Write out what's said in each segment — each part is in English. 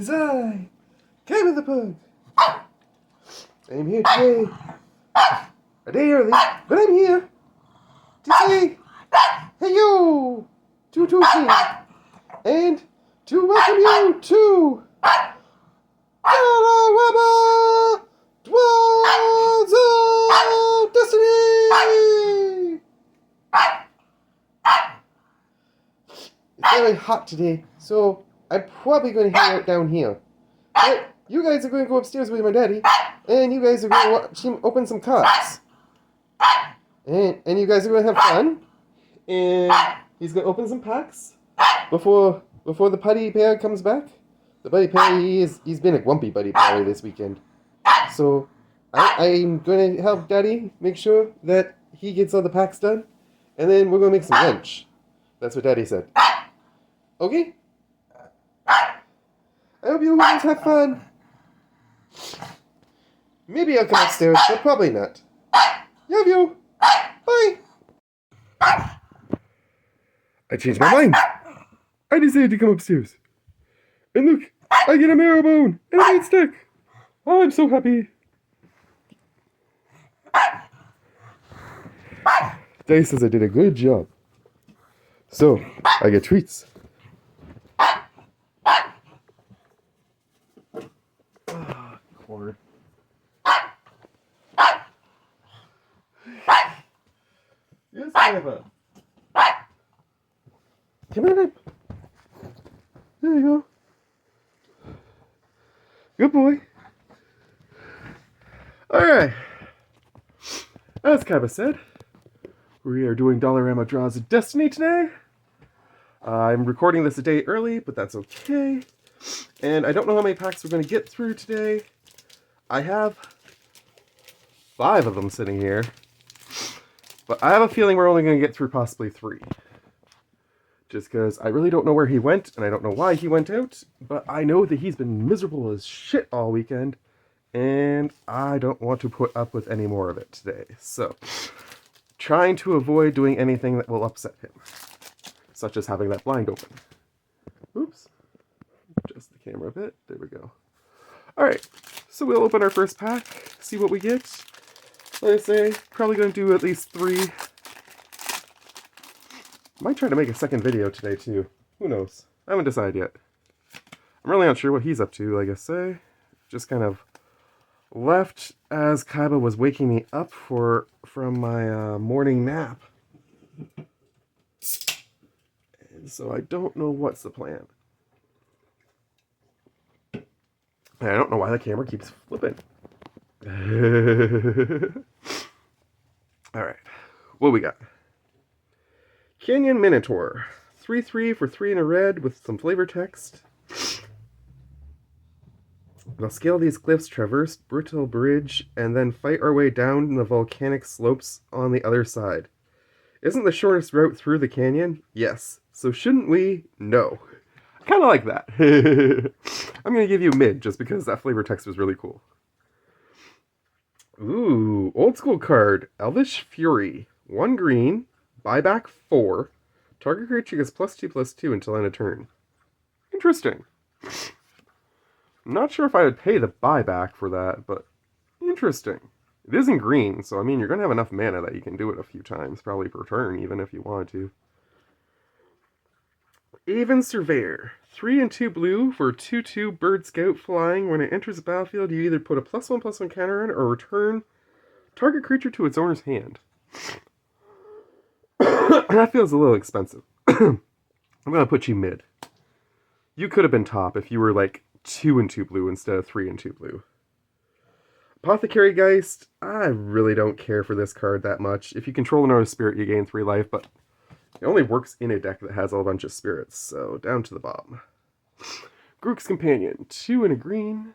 is I, Kevin the Pug. I'm here today, a day early, but I'm here to say hey-yo to Tootsie, and to welcome you to DOLLARAMA Dwells of Destiny! It's very hot today, so I'm probably going to hang out down here. But you guys are going to go upstairs with my daddy, and you guys are going to watch him open some cards. And you guys are going to have fun, and he's going to open some packs before the putty pair comes back. The buddy pair, he's been a grumpy buddy pair this weekend. So I'm going to help Daddy make sure that he gets all the packs done, and then we're going to make some lunch. That's what Daddy said. Okay? I hope you guys have fun. Maybe I'll come upstairs, but probably not. Love you. Bye. I changed my mind. I decided to come upstairs. And look, I get a marrow bone and a meat stick. Oh, I'm so happy. Daddy says I did a good job. So, I get treats. Corn. Yes, Papa. Come on up. There you go. Good boy. Alright. As Kaba said, we are doing Dollarama Draws of Destiny today. I'm recording this a day early, but that's okay. And I don't know how many packs we're going to get through today. I have 5 of them sitting here. But I have a feeling we're only going to get through possibly 3. Just because I really don't know where he went, and I don't know why he went out. But I know that he's been miserable as shit all weekend. And I don't want to put up with any more of it today. So, trying to avoid doing anything that will upset him. Such as having that blind open. Oops. Adjust the camera a bit. There we go. Alright, so we'll open our first pack, see what we get. Like I say, probably going to do at least 3. Might try to make a second video today too. Who knows? I haven't decided yet. I'm really not sure what he's up to, like I say. Just kind of left as Kaiba was waking me up from my morning nap. And so I don't know what's the plan. And I don't know why the camera keeps flipping. Alright, what we got? Canyon Minotaur. 3/3 for 3 in a red with some flavor text. We'll scale these cliffs, traverse Brittle Bridge, and then fight our way down the volcanic slopes on the other side. Isn't the shortest route through the canyon? Yes. So shouldn't we? No. Kind of like that. I'm going to give you mid, just because that flavor text was really cool. Ooh, old school card. Elvish Fury. 1 green, buyback 4. Target creature gets +2/+2 until end of turn. Interesting. I'm not sure if I would pay the buyback for that, but interesting. It is in green, so I mean, you're going to have enough mana that you can do it a few times, probably per turn, even if you wanted to. Aven Surveyor. 3 and 2 blue for 2/2 Bird Scout flying. When it enters the battlefield, you either put a +1/+1 counter on it or return target creature to its owner's hand. That feels a little expensive. I'm going to put you mid. You could have been top if you were like 2 and 2 blue instead of 3 and 2 blue. Apothecary Geist. I really don't care for this card that much. If you control another spirit, you gain 3 life, but it only works in a deck that has a bunch of spirits, so down to the bottom. Grook's Companion, 2 and a green.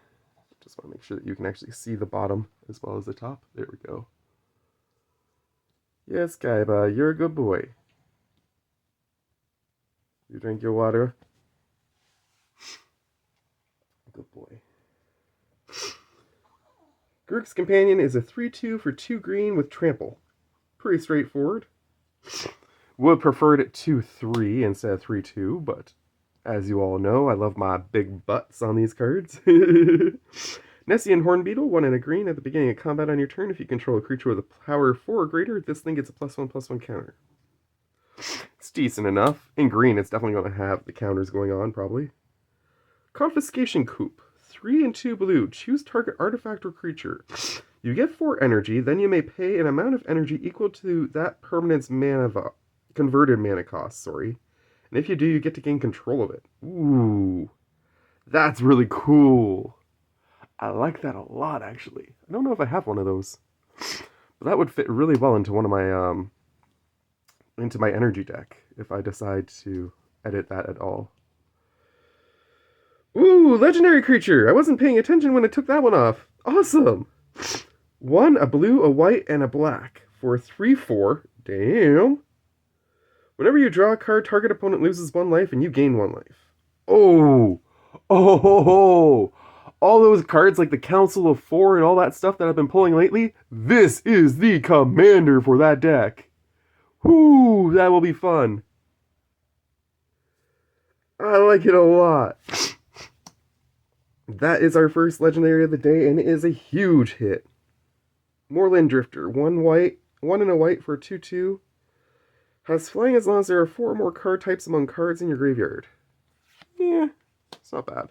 Just want to make sure that you can actually see the bottom as well as the top. There we go. Yes, Kaiba, you're a good boy. You drink your water. Good boy. Grook's Companion is a 3/2 for 2 green with trample. Pretty straightforward. Would prefer it at 2/3 instead of 3/2, but As you all know, I love my big butts on these cards. Nessian Hornbeetle, 1 and a green. At the beginning of combat on your turn, if you control a creature with a power 4 or greater, this thing gets a +1/+1 counter. It's decent enough. In green, it's definitely going to have the counters going on, probably. Confiscation Coop, 3 and 2 blue. Choose target artifact or creature. You get 4 energy, then you may pay an amount of energy equal to that permanent's converted mana cost, sorry. And if you do, you get to gain control of it. Ooh, that's really cool. I like that a lot, actually. I don't know if I have one of those, but that would fit really well into one of my into my energy deck if I decide to edit that at all. Ooh, legendary creature! I wasn't paying attention when I took that one off. Awesome! 1, a blue, a white, and a black for 3/4. Damn. Whenever you draw a card, target opponent loses 1 life and you gain 1 life. Oh! Oh! All those cards like the Council of 4 and all that stuff that I've been pulling lately, this is the commander for that deck. Whoo, that will be fun. I like it a lot. That is our first legendary of the day, and it is a huge hit. Moorland Drifter, 1 white, 1 and a white for 2/2. Has flying as long as there are 4 or more card types among cards in your graveyard. Yeah, it's not bad.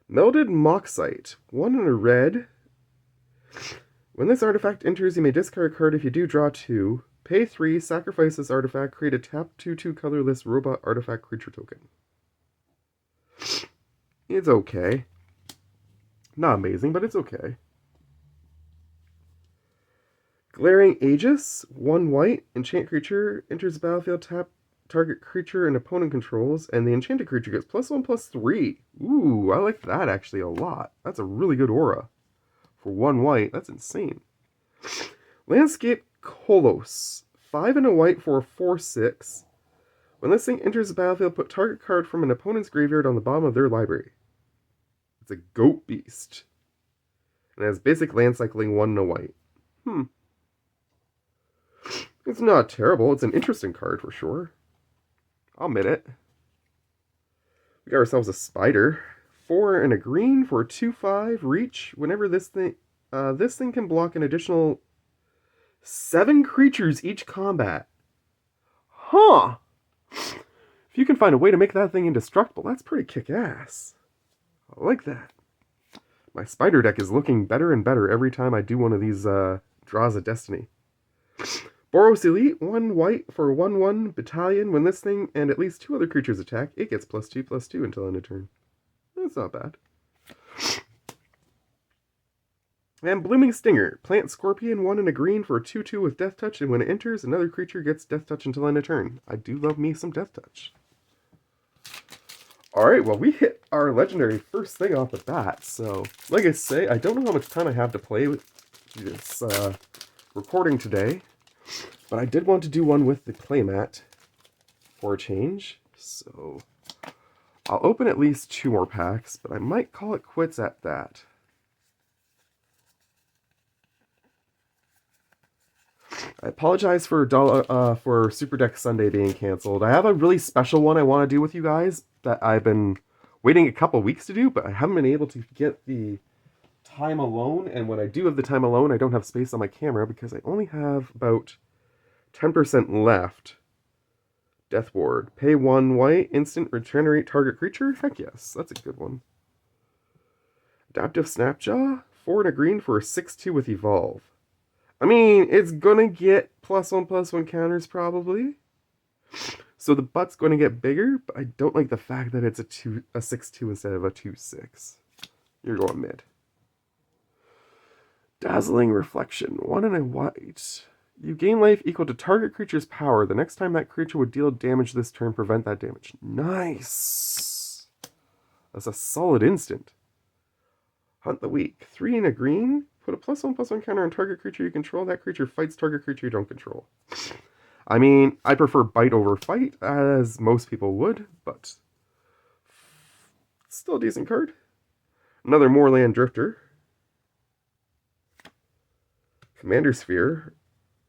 Melded Moxite, 1 and a red. When this artifact enters, you may discard a card. If you do, draw 2. Pay 3, sacrifice this artifact, create a tap 2/2 colorless robot artifact creature token. It's okay. Not amazing, but it's okay. Glaring Aegis, 1 white, enchant creature, enters the battlefield, tap target creature and opponent controls, and the enchanted creature gets +1/+3. Ooh, I like that actually a lot. That's a really good aura. For 1 white, that's insane. Landscape Kolos, 5 and a white for a 4/6. When this thing enters the battlefield, put target card from an opponent's graveyard on the bottom of their library. It's a goat beast. And it has basic land cycling, 1 and a white. It's not terrible. It's an interesting card for sure. I'll admit it. We got ourselves a spider. 4 and a green for a 2/5 reach. Whenever this thing can block an additional 7 creatures each combat. Huh. If you can find a way to make that thing indestructible, that's pretty kick-ass. I like that. My spider deck is looking better and better every time I do one of these draws of destiny. Boros Elite, 1 white for 1/1 battalion. When this thing and at least 2 other creatures attack, it gets +2/+2 until end of turn. That's not bad. And Blooming Stinger, plant Scorpion, 1 and a green for a 2/2 with Death Touch, and when it enters, another creature gets Death Touch until end of turn. I do love me some Death Touch. Alright, well, we hit our legendary first thing off the bat, so like I say, I don't know how much time I have to play with this recording today, but I did want to do one with the playmat for a change, so I'll open at least 2 more packs, but I might call it quits at that. I apologize for Super Deck Sunday being canceled. I have a really special one I want to do with you guys that I've been waiting a couple weeks to do, but I haven't been able to get the time alone. And when I do have the time alone, I don't have space on my camera because I only have about 10% left. Death Ward. Pay 1 white, instant regenerate target creature? Heck yes, that's a good one. Adaptive Snapjaw. 4 and a green for a 6/2 with Evolve. I mean, it's gonna get +1/+1 counters probably. So the butt's gonna get bigger, but I don't like the fact that it's a 6/2 instead of a 2/6. You're going mid. Dazzling Reflection, 1 and a white. You gain life equal to target creature's power. The next time that creature would deal damage this turn, prevent that damage. Nice! That's a solid instant. Hunt the Weak, 3 and a green. Put a +1/+1 counter on target creature you control. That creature fights target creature you don't control. I mean, I prefer bite over fight, as most people would, but still a decent card. Another Moorland Drifter. Commander Sphere.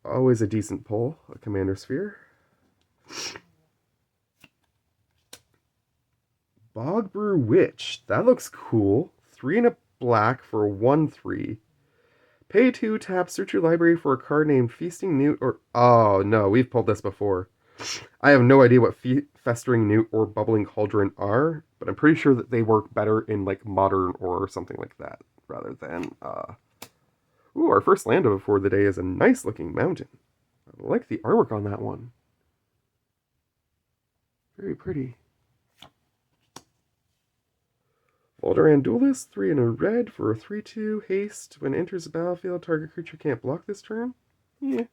Always a decent pull, a Commander Sphere. Bogbrew Witch. That looks cool. 3 and a black for a 1/3. Pay 2, tap, search your library for a card named Feasting Newt or... Oh, no, we've pulled this before. I have no idea what Festering Newt or Bubbling Cauldron are, but I'm pretty sure that they work better in, like, Modern or something like that, rather than, Ooh, our first land for the day is a nice-looking mountain. I like the artwork on that one. Very pretty. Voldaran Duelist, 3 and a red for a 3/2 haste. When it enters the battlefield, target creature can't block this turn. Yeah.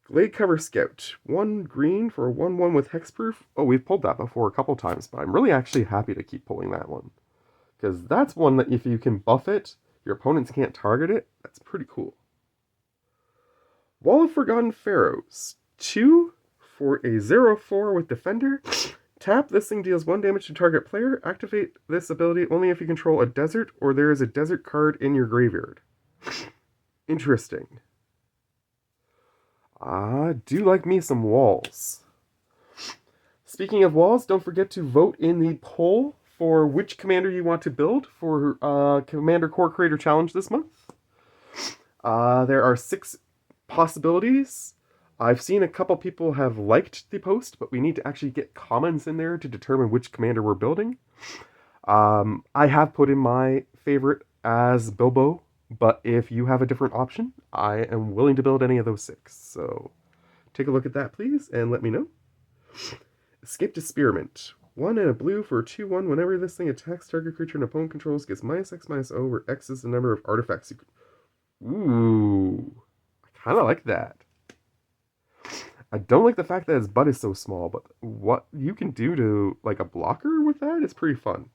Glade Cover Scout, 1 green for a 1/1 with hexproof. Oh, we've pulled that before a couple times, but I'm really actually happy to keep pulling that one. Because that's one that if you can buff it, your opponents can't target it. That's pretty cool. Wall of Forgotten Pharaohs, 2 for a 0/4 with Defender. Tap, this thing deals 1 damage to target player. Activate this ability only if you control a desert or there is a desert card in your graveyard. Interesting. I do like me some walls. Speaking of walls, don't forget to vote in the poll for which commander you want to build for Commander Core Creator Challenge this month. There are 6 possibilities. I've seen a couple people have liked the post, but we need to actually get comments in there to determine which commander we're building. I have put in my favorite as Bilbo, but if you have a different option, I am willing to build any of those 6. So take a look at that, please, and let me know. Escape Experiment. 1 and a blue for a 2/1. Whenever this thing attacks target creature an opponent controls, gets -X/-O, where X is the number of artifacts you can... Ooh. I kind of like that. I don't like the fact that his butt is so small, but what you can do to, like, a blocker with that is pretty fun.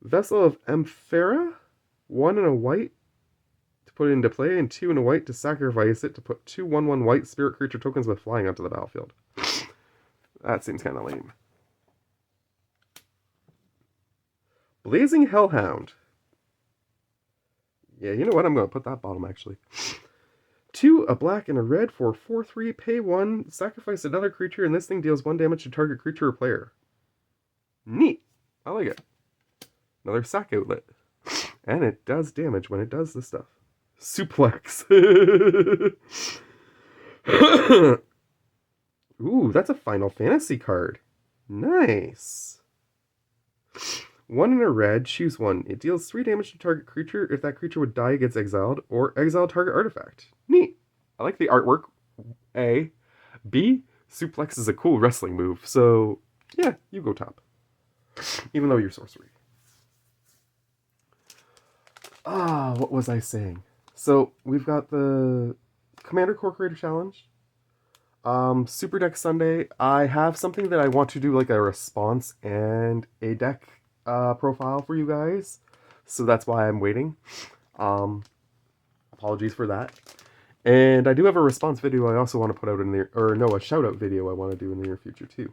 Vessel of Emphera, 1 and a white to put it into play, and 2 and a white to sacrifice it to put 2 1/1 white spirit creature tokens with flying onto the battlefield. That seems kind of lame. Blazing Hellhound. Yeah, you know what? I'm going to put that bottom, actually. 2, a black and a red for 4/3, pay 1, sacrifice another creature, and this thing deals 1 damage to target creature or player. Neat. I like it. Another sack outlet. And it does damage when it does this stuff. Suplex. Ooh, that's a Final Fantasy card. Nice. 1 and a red, choose 1. It deals 3 damage to target creature. If that creature would die, it gets exiled, or exile target artifact. Neat. I like the artwork. A. B. Suplex is a cool wrestling move, so yeah, you go top. Even though you're sorcery. What was I saying? So, we've got the Commander Core Creator Challenge. Super Deck Sunday. I have something that I want to do, like a response and a deck profile for you guys. So that's why I'm waiting. Apologies for that. And I do have a response video I also want to put out in the... Or no, a shout-out video I want to do in the near future, too.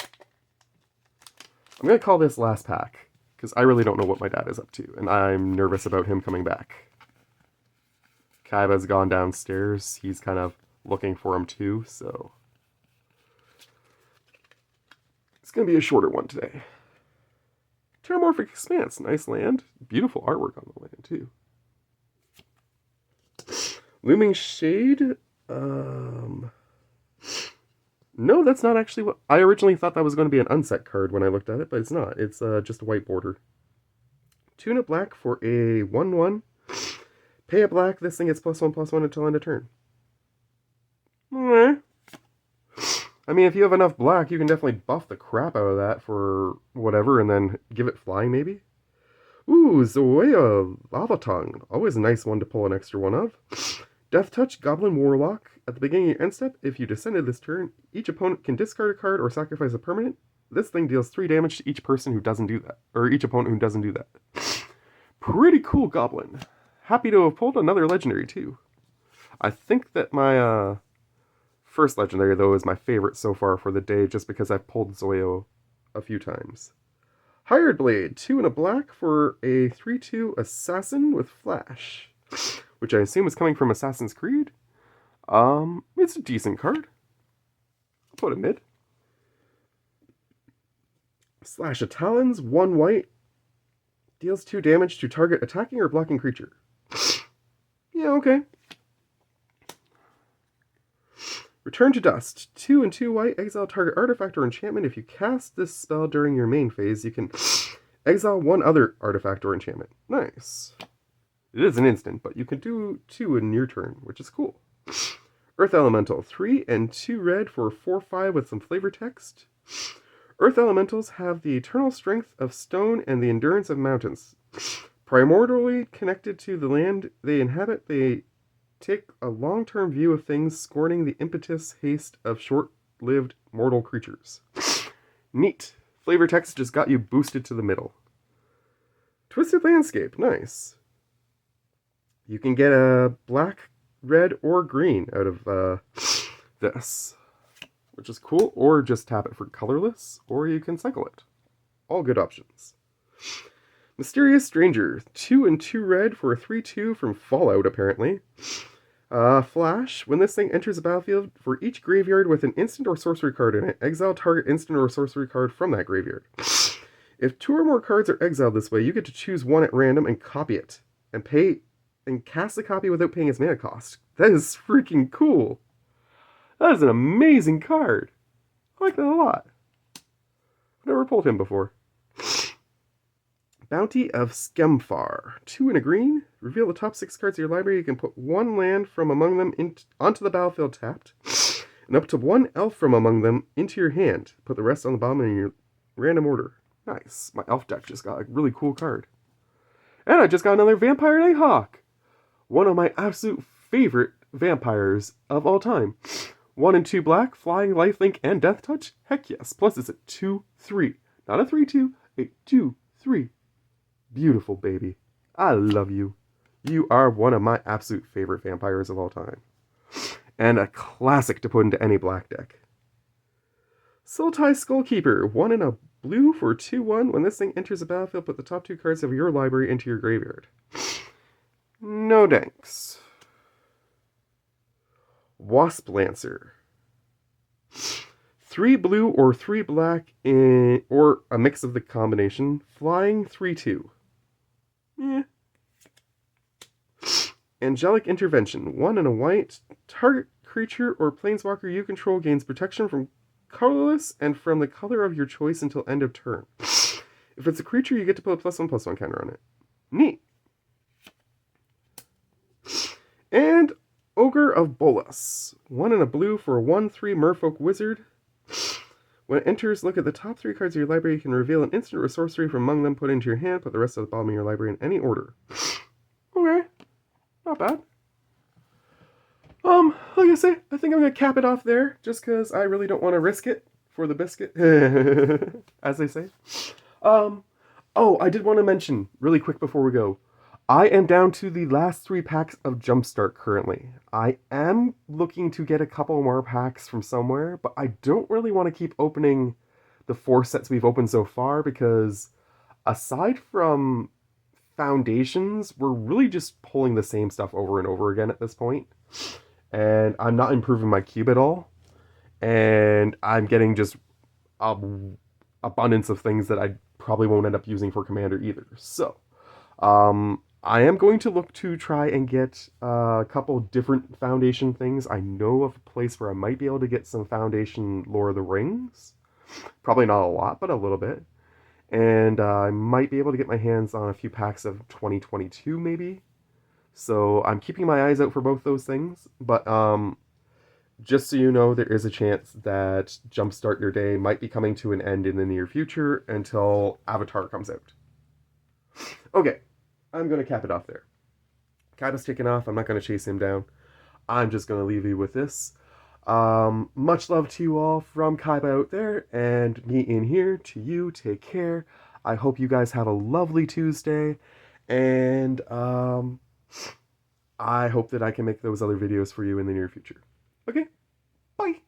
I'm going to call this Last Pack, because I really don't know what my dad is up to, and I'm nervous about him coming back. Kaiba's gone downstairs. He's kind of looking for him, too, so... It's going to be a shorter one today. Terramorphic Expanse, nice land. Beautiful artwork on the land, too. Looming Shade, no, that's not actually what... I originally thought that was going to be an unset card when I looked at it, but it's not. It's just a white border. 2 and a black for a 1/1. Pay a black, this thing gets +1/+1 until end of turn. I mean, if you have enough black, you can definitely buff the crap out of that for whatever, and then give it flying, maybe? Ooh, Zoea Lava Tongue. Always a nice one to pull an extra one of. Death Touch, Goblin Warlock. At the beginning of your end step, if you descended this turn, each opponent can discard a card or sacrifice a permanent. This thing deals 3 damage to each person who doesn't do that. Or each opponent who doesn't do that. Pretty cool Goblin. Happy to have pulled another legendary, too. I think that my first legendary, though, is my favorite so far for the day, just because I've pulled Zoyo a few times. Hired Blade, 2 and a black for a 3/2 assassin with flash, which I assume is coming from Assassin's Creed. It's a decent card. Put a mid. Slash of Talons, 1 white. Deals 2 damage to target attacking or blocking creature. Yeah, okay. Return to Dust. 2 and 2 white. Exile target artifact or enchantment. If you cast this spell during your main phase, you can exile 1 other artifact or enchantment. Nice. It is an instant, but you can do 2 in your turn, which is cool. Earth Elemental. 3 and 2 red for 4/5 with some flavor text. Earth Elementals have the eternal strength of stone and the endurance of mountains. Primordially connected to the land they inhabit, they take a long-term view of things, scorning the impetus haste of short-lived mortal creatures. Neat. Flavor text just got you boosted to the middle. Twisted Landscape. Nice. You can get a black, red, or green out of this, which is cool, or just tap it for colorless, or you can cycle it. All good options. Mysterious Stranger. 2 and 2 red for a 3/2 from Fallout, apparently. Flash. When this thing enters the battlefield, for each graveyard with an instant or sorcery card in it, exile target instant or sorcery card from that graveyard. If 2 or more cards are exiled this way, you get to choose 1 at random and copy it, and cast the copy without paying its mana cost. That is freaking cool. That is an amazing card. I like that a lot. I've never pulled him before. Bounty of Skemfar. 2 and a green. Reveal the top 6 cards of your library. You can put 1 land from among them onto the battlefield tapped, and up to 1 elf from among them into your hand. Put the rest on the bottom in your random order. Nice. My elf deck just got a really cool card. And I just got another Vampire Nighthawk. One of my absolute favorite vampires of all time. 1 and 2 black, flying, lifelink, and death touch? Heck yes. Plus it's a 2/3. Not a 3/2, a 2/3. Beautiful baby. I love you. You are one of my absolute favorite vampires of all time. And a classic to put into any black deck. Sultai Skullkeeper. 1 and a blue for 2/1. When this thing enters the battlefield, put the top 2 cards of your library into your graveyard. No thanks. Wasp Lancer. 3 blue or 3 black, or a mix of the combination. Flying 3/2. Yeah. Angelic Intervention. 1 and a white. Target creature or planeswalker you control gains protection from colorless and from the color of your choice until end of turn. If it's a creature, you get to put a +1/+1 counter on it. Neat. And Ogre of Bolas. 1 and a blue for a 1/3 Merfolk Wizard. When it enters, look at the top 3 cards of your library. You can reveal an instant or sorcery from among them, put into your hand, put the rest of the bottom of your library in any order. Okay. Not bad. Like I say, I think I'm going to cap it off there, just because I really don't want to risk it for the biscuit, as they say. Oh, I did want to mention, really quick before we go, I am down to the last 3 packs of Jumpstart currently. I am looking to get a couple more packs from somewhere, but I don't really want to keep opening the 4 sets we've opened so far, because aside from Foundations, we're really just pulling the same stuff over and over again at this point. And I'm not improving my cube at all. And I'm getting just abundance of things that I probably won't end up using for Commander either. So, I am going to look to try and get a couple different Foundation things. I know of a place where I might be able to get some Foundation Lord of the Rings. Probably not a lot, but a little bit. And I might be able to get my hands on a few packs of 2022 maybe. So I'm keeping my eyes out for both those things. But just so you know, there is a chance that Jumpstart Your Day might be coming to an end in the near future until Avatar comes out. Okay, I'm going to cap it off there. Kaiba's taken off. I'm not going to chase him down. I'm just going to leave you with this. Much love to you all from Kaiba out there, and me in here. To you, take care. I hope you guys have a lovely Tuesday, and I hope that I can make those other videos for you in the near future. Okay, bye!